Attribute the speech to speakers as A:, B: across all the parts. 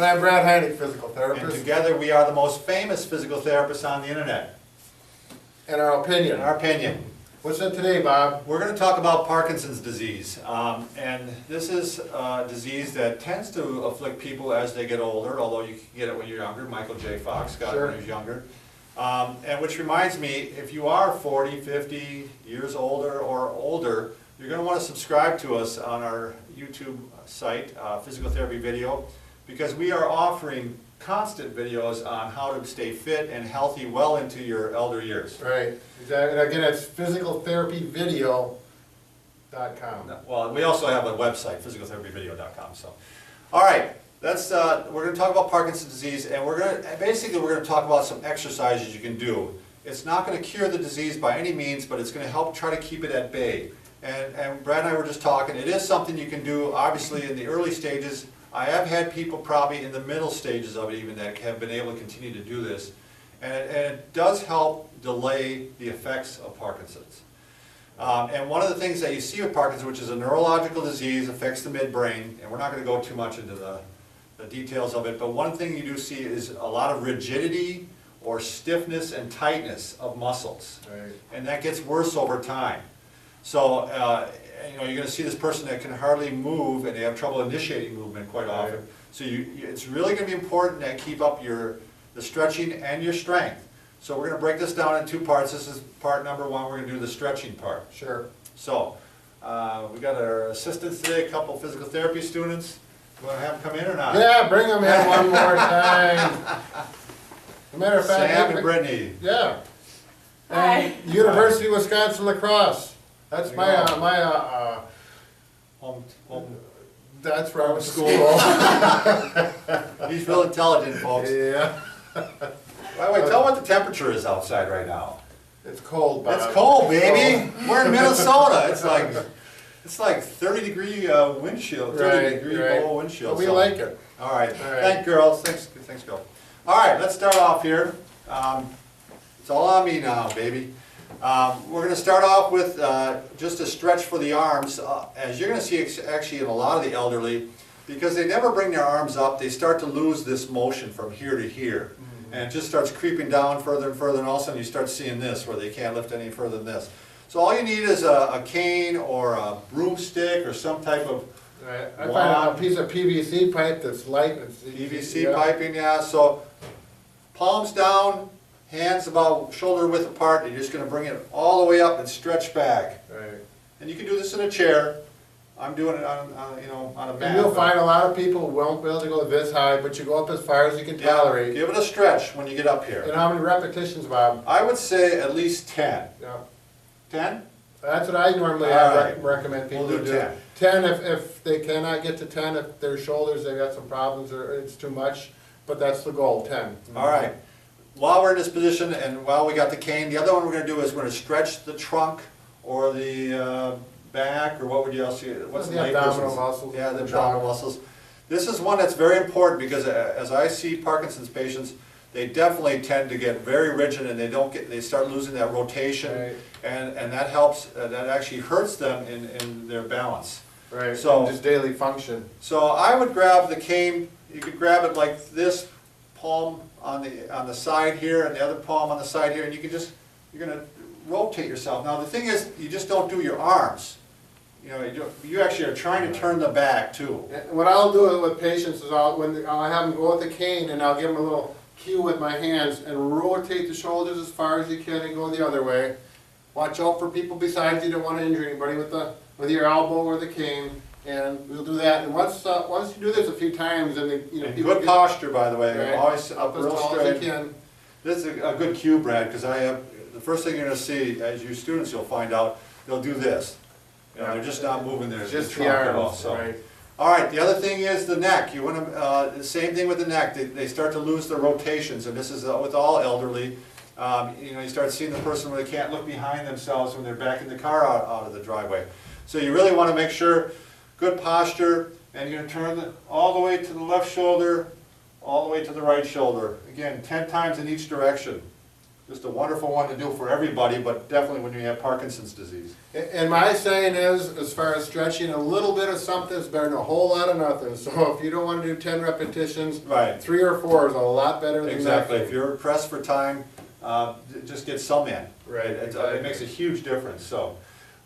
A: And I'm Brad Heineck, physical
B: And
A: therapist.
B: together we are the most famous physical therapists on the internet.
A: In our opinion.
B: In our opinion.
A: What's in today, Bob?
B: We're going to talk about Parkinson's disease. And this is a disease that tends to afflict people as they get older, although you can get it when you're younger. Michael J. Fox got it when he was younger. And which reminds me, if you are 40, 50 years older or older, you're going to want to subscribe to us on our YouTube site, Physical Therapy Video, because we are offering constant videos on how to stay fit and healthy well into your elder years.
A: Right. Exactly. And again, it's physicaltherapyvideo.com.
B: Well, we also have a website, physicaltherapyvideo.com. So, all right, that's we're going to talk about Parkinson's disease, and we're going to talk about some exercises you can do. It's not going to cure the disease by any means, but it's going to help try to keep it at bay. And Brad and I were just talking. It is something you can do, obviously, in the early stages. I have had people probably in the middle stages of it even that have been able to continue to do this. And it does help delay the effects of Parkinson's. And one of the things that you see with Parkinson's, which is a neurological disease, affects the midbrain, and we're not going to go too much into the details of it, but one thing you do see is a lot of rigidity or stiffness and tightness of muscles.
A: Right.
B: And that gets worse over time. So, you're going to see this person that can hardly move, and they have trouble initiating movement quite often.
A: Right.
B: So it's really going to be important to keep up the stretching and your strength. So we're going to break this down in two parts. This is part number one. We're going to do the stretching part.
A: Sure.
B: So we got our assistants today, a couple physical therapy students. You want to have them come in or not?
A: Yeah, bring them in one more time. As a matter of fact,
B: Sam and Brittany.
A: Yeah.
C: Hi.
A: And University of Wisconsin Lacrosse. That's
B: There
A: my
B: you go.
A: home.
B: Home.
A: That's where I went to
B: School.
A: school.
B: He's real intelligent, folks.
A: Yeah.
B: By the way, tell what the temperature is outside right now.
A: It's cold, Bob.
B: It's cold, baby.
A: Cold.
B: We're in Minnesota. It's like 30-degree wind chill, 30-degree below wind chill.
A: But we
B: so-
A: like it.
B: All right.
A: All right.
B: Thanks, girls. Thanks, girls. All right, let's start off here. It's all on me now, baby. We're going to start off with just a stretch for the arms. As you're going to see actually in a lot of the elderly, because they never bring their arms up, they start to lose this motion from here to here. And it just starts creeping down further and further, and all of a sudden you start seeing this, where they can't lift any further than this. So all you need is a cane or a broomstick or some type of
A: Right. I find a piece of PVC pipe that's light.
B: PVC piping, yeah. So palms down, hands about shoulder width apart, and you're just going to bring it all the way up and stretch back.
A: Right.
B: And you can do this in a chair. I'm doing it on a mat.
A: And you'll find a lot of people won't be able to go this high, but you go up as far as you can tolerate.
B: Give it a stretch when you get up here.
A: And how many repetitions, Bob?
B: I would say at least 10.
A: Yeah.
B: 10?
A: That's what I normally
B: All right.
A: recommend people
B: We'll do
A: do.
B: 10.
A: 10 if they cannot get to 10, if their shoulders, they've got some problems or it's too much, but that's the goal, 10.
B: All right. While we're in this position and while we got the cane, the other one we're going to do is we're going to stretch the trunk or the back, or what would you else see? What's
A: The
B: lay
A: abdominal
B: person's-
A: muscles.
B: Yeah, the abdominal muscles. This is one that's very important because as I see Parkinson's patients, they definitely tend to get very rigid and they start losing that rotation,
A: Right.
B: and that helps, that actually hurts them in their balance.
A: Right,
B: So-
A: and just daily function.
B: So I would grab the cane, you could grab it like this, palm on the side here and the other palm on the side here, and you're gonna rotate yourself. Now the thing is, you just don't do your arms. You actually are trying to turn the back too.
A: And what I'll do with patients is I'll have them go with the cane and I'll give them a little cue with my hands and rotate the shoulders as far as you can and go the other way. Watch out for people besides you, don't want to injure anybody with your elbow or the cane, and we'll do that. And once you do this a few times, and
B: And
A: people
B: good
A: get
B: posture, by the way.
A: right,
B: Always
A: up
B: up
A: as
B: real
A: tall as you
B: straight.
A: can.
B: This is a good cue, Brad, because the first thing you're going to see as you students, you'll find out they'll do this. They're just not moving their
A: Just the
B: trunk at all.
A: arms,
B: So.
A: right.
B: All right, the other thing is the neck. You want to, the same thing with the neck. They start to lose their rotations, and this is with all elderly. You start seeing the person where they can't look behind themselves when they're backing the car out of the driveway. So you really want to make sure, good posture, and you're going to turn all the way to the left shoulder, all the way to the right shoulder. Again, 10 times in each direction. just a wonderful one to do for everybody, but definitely when you have Parkinson's disease.
A: And my saying is, as far as stretching, a little bit of something is better than a whole lot of nothing. So if you don't want to do 10 repetitions,
B: Right.
A: 3 or 4 is a lot better than
B: Exactly.
A: nothing.
B: If you're pressed for time, just get some in.
A: Right,
B: It makes a huge difference, so.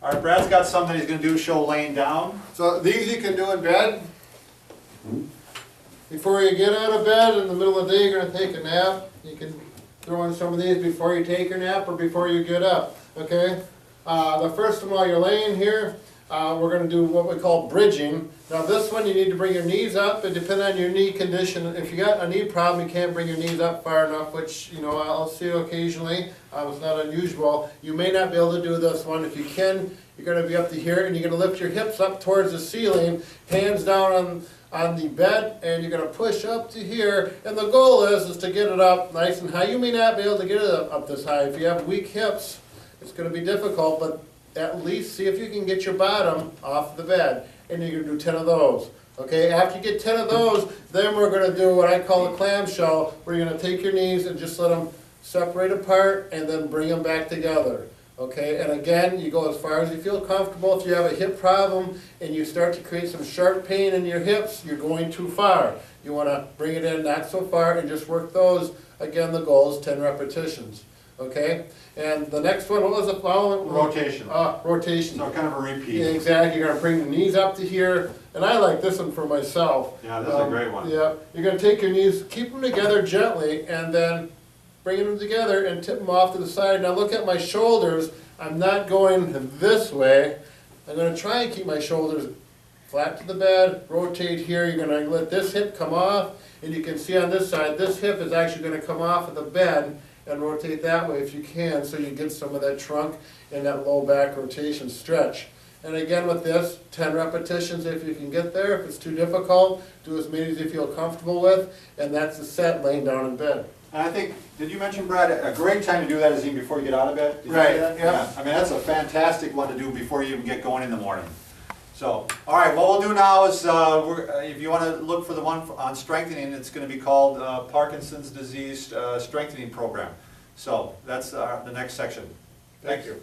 B: All right, Brad's got something he's gonna do, show laying down.
A: So these you can do in bed. Before you get out of bed in the middle of the day, you're going to take a nap. You can throw in some of these before you take your nap or before you get up. Okay? The first one while you're laying here, we're going to do what we call bridging. Now this one you need to bring your knees up, and depending on your knee condition, if you got a knee problem, you can't bring your knees up far enough, which I'll see occasionally. It's not unusual. You may not be able to do this one. If you can, you're going to be up to here, and you're going to lift your hips up towards the ceiling, hands down on the bed, and you're going to push up to here, and the goal is to get it up nice and high. You may not be able to get it up this high. If you have weak hips, it's going to be difficult, but at least see if you can get your bottom off the bed, and you're going to do 10 of those. Okay, after you get 10 of those, then we're going to do what I call a clamshell, where you're going to take your knees and just let them separate apart, and then bring them back together. Okay, and again, you go as far as you feel comfortable. If you have a hip problem and you start to create some sharp pain in your hips, you're going too far. You want to bring it in not so far and just work those. Again, the goal is 10 repetitions. Okay, and the next one, what was the following?
B: Rotation.
A: Rotation.
B: So kind of a repeat.
A: Yeah, exactly. You're going to bring the knees up to here, and I like this one for myself.
B: Yeah, this is a great one.
A: Yeah, you're going to take your knees, keep them together gently, and then bringing them together and tip them off to the side. Now look at my shoulders. I'm not going this way. I'm going to try and keep my shoulders flat to the bed. Rotate here. You're going to let this hip come off. And you can see on this side, this hip is actually going to come off of the bed, and rotate that way if you can, so you get some of that trunk and that low back rotation stretch. And again with this, 10 repetitions if you can get there. If it's too difficult, do as many as you feel comfortable with. And that's the set laying down in bed.
B: And I think, did you mention, Brad, a great time to do that is even before you get out of bed? Did you
A: Right,
B: say that?
A: yeah.
B: I mean, that's a fantastic one to do before you even get going in the morning. So, all right, what we'll do now is, if you want to look for the one on strengthening, it's going to be called Parkinson's Disease Strengthening Program. So, that's the next section. Thank you.